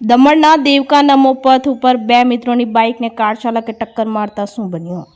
દમણના દેવકા નમો પથ ઉપર બે મિત્રોની બાઇકને કાર ચાલકે ટક્કર મારતા શું બન્યું?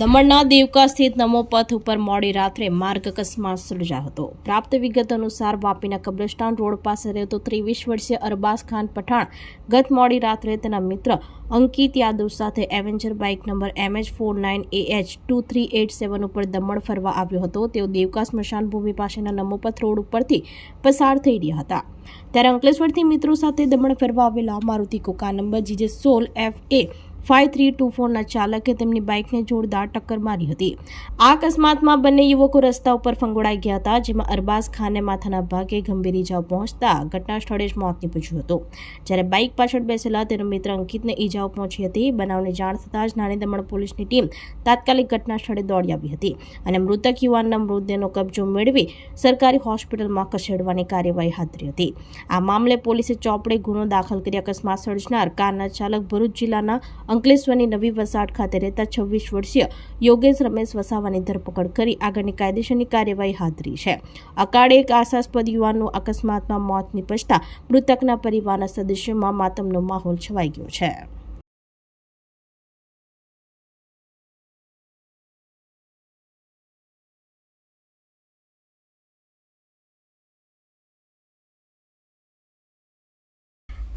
દમણના દેવકા સ્થિત નમો પથ ઉપર મોડી રાત્રે માર્ગ અકસ્માત સર્જાયો હતો. પ્રાપ્ત વિગત અનુસાર વાપીના કબ્રસ્તાન રોડ પાસે રહેતો 23 વર્ષીય અરબાઝ ખાન પઠાણ ગત મોડી રાત્રે તેના મિત્ર અંકિત યાદવ સાથે એવેન્જર બાઇક નંબર MH49AH2387 ઉપર દમણ ફરવા આવ્યો હતો. તેઓ દેવકા સ્મશાન ભૂમિ પાસેના નમોપથ રોડ ઉપરથી પસાર થઈ રહ્યા હતા. ત્યારે અંકલેશ્વરથી મિત્રો સાથે દમણ ફરવા આવેલા મારુતિ કોકા નંબર GJ16FA 5324ના ચાલકે તેમની બાઇકને જોરદાર ટક્કર મારી હતી. આ અકસ્માતમાં બંને યુવકો રસ્તા ઉપર ફંગોળાઈ ગયા હતા, જેમાં અરબાઝ ખાનને માથાના ભાગે ગંભીર ઈજાઓ પહોંચતા ઘટના સ્થળે જ મોત નીપજ્યું હતું. જ્યારે બાઇક પાછળ બેસેલા તેનો મિત્ર અંકિતને ઈજાઓ પહોંચી હતી. બનાવની જાણ થતાં જ નાની દમણ પોલીસની ટીમ તાત્કાલિક ઘટના સ્થળે દોડી આવી હતી અને મૃતક યુવાનના મૃતદેહનો કબજો મેળવી સરકારી હોસ્પિટલમાં ખસેડવાની કાર્યવાહી હાથ ધરી હતી. આ મામલે પોલીસે ચોપડે ગુનો દાખલ કરી અકસ્માત સર્જનાર કારના ચાલક ભરૂચ જિલ્લાના અંકલેશ્વરની નવી વસાહત ખાતે રહેતા 26 વર્ષીય યોગેશ રમેશ વસાવાની ધરપકડ કરી આગળની કાયદેસરની કાર્યવાહી હાથ ધરી છે. અકાળે એક આશાસ્પદ યુવાનનું અકસ્માતમાં મોત નીપજતા મૃતકના પરિવારના સદસ્યોમાં માતમનો માહોલ છવાઈ ગયો છે.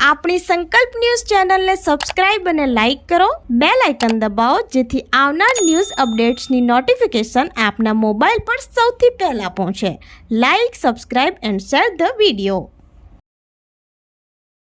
આપણી સંકલ્પ ન્યૂઝ ચેનલને સબસ્ક્રાઇબ અને લાઇક કરો, બેલ આઇકન દબાવો જેથી આવનાર ન્યૂઝ અપડેટ્સની નોટિફિકેશન આપના મોબાઈલ પર સૌથી પહેલા પહોંચે. Like, subscribe and share the video.